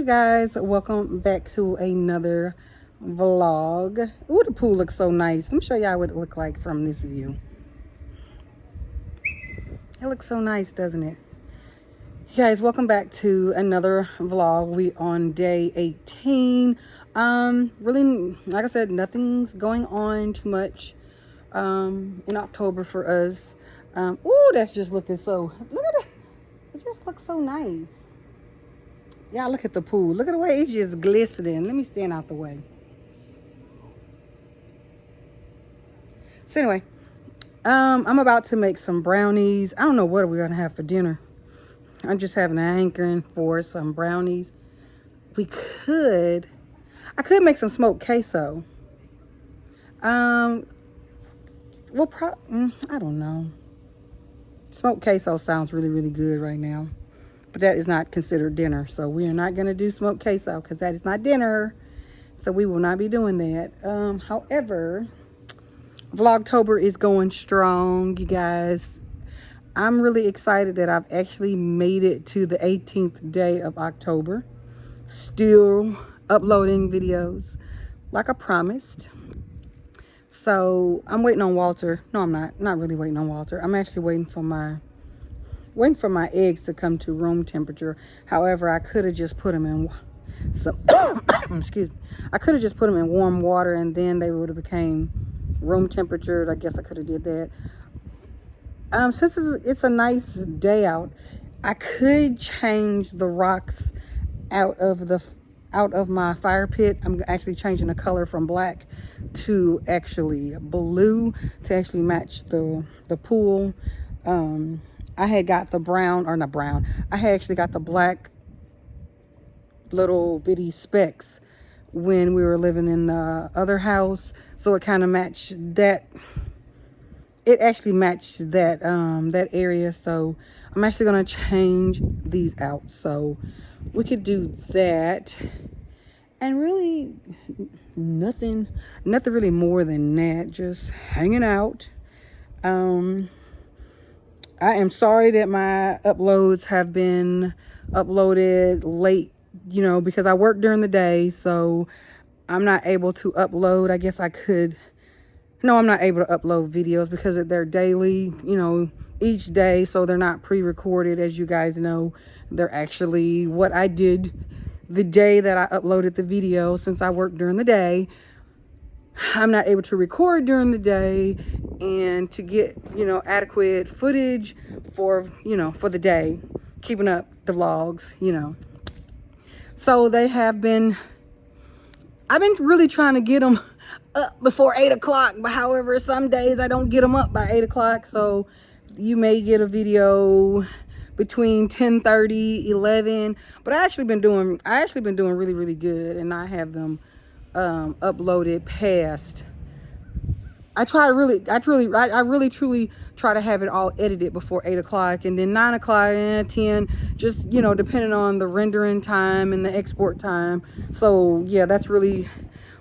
guys, welcome back to another vlog. Ooh, the pool looks so nice. Let me show y'all what it looked like from this view. It looks so nice, doesn't it? You guys, welcome back to another vlog. We on day 18. Really, like I said, nothing's going on too much in October for us. Ooh, that's just looking so, look at it. It just looks so nice. Y'all look at the pool. Look at the way it's just glistening. Let me stand out the way. So anyway, I'm about to make some brownies. I don't know what we're gonna have for dinner. I'm just having an hankering for some brownies. I could make some smoked queso. I don't know. Smoked queso sounds really, really good right now. But that is not considered dinner. So we are not going to do smoked queso because that is not dinner. So we will not be doing that. However, Vlogtober is going strong, you guys. I'm really excited that I've actually made it to the 18th day of October. Still uploading videos like I promised. So I'm waiting on Walter. No, I'm not. Not really waiting on Walter. I'm actually waiting for my eggs to come to room temperature. However, I could have just put them in some excuse me. I could have just put them in warm water and then they would have became room temperature. I guess I could have did that. Since it's a nice day out, I could change the rocks out of my fire pit. I'm actually changing the color from black to actually blue to actually match the pool. I had got the I had actually got the black little bitty specks when we were living in the other house. So it kind of matched that. It actually matched that, that area. So I'm actually going to change these out. So we could do that. And really nothing really more than that. Just hanging out. I am sorry that my uploads have been uploaded late, you know, because I work during the day, so I'm not able to upload. I guess I could. No, I'm not able to upload videos because they're daily, you know, each day, so they're not pre-recorded. As you guys know, they're actually what I did the day that I uploaded the video. Since I work during the day, I'm not able to record during the day and to get, you know, adequate footage for, you know, for the day, keeping up the vlogs, you know. So I've been really trying to get them up before 8 o'clock, but however, some days I don't get them up by 8 o'clock. So you may get a video between 10:30, 11, but I actually been doing really, really good, and I have them uploaded past. I really truly try to have it all edited before 8 o'clock, and then 9 o'clock and 10, just, you know, depending on the rendering time and the export time. So yeah, that's really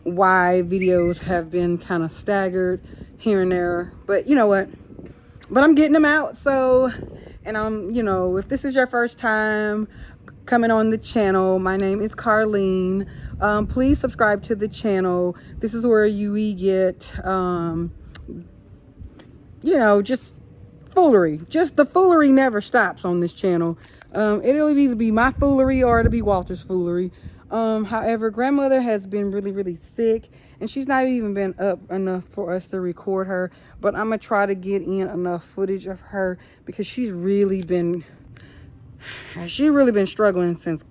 why videos have been kind of staggered here and there, but you know what, but I'm getting them out. So, and I'm, you know, if this is your first time coming on the channel, my name is Carlene. Please subscribe to the channel. This is where we get, you know, just foolery. Just the foolery never stops on this channel. It'll either be my foolery or it'll be Walter's foolery. However, grandmother has been really, really sick, and she's not even been up enough for us to record her. But I'm gonna try to get in enough footage of her because she's really been struggling since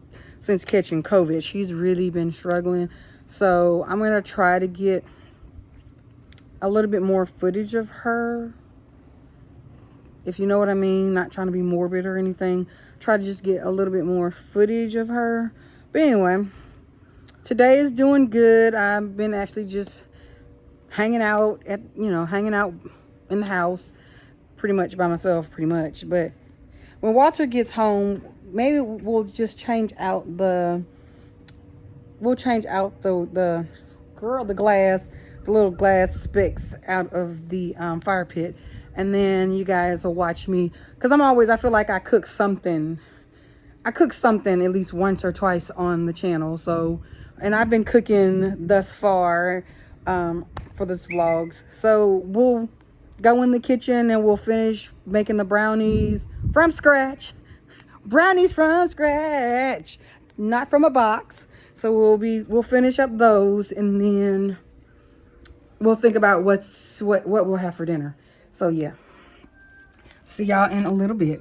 catching COVID. She's really been struggling. So I'm going to try to get a little bit more footage of her, if you know what I mean. Not trying to be morbid or anything. Try to just get a little bit more footage of her. But anyway, today is doing good. I've been actually just hanging out in the house, pretty much by myself, pretty much. But when Walter gets home, maybe we'll just change out the little glass specks out of the fire pit, and then you guys will watch me, because I feel like I cook something I cook something at least once or twice on the channel. So, and I've been cooking thus far for this vlogs. So we'll go in the kitchen and we'll finish making the brownies from scratch. Brownies from scratch, not from a box. So we'll finish up those, and then we'll think about what we'll have for dinner. So yeah, see y'all in a little bit.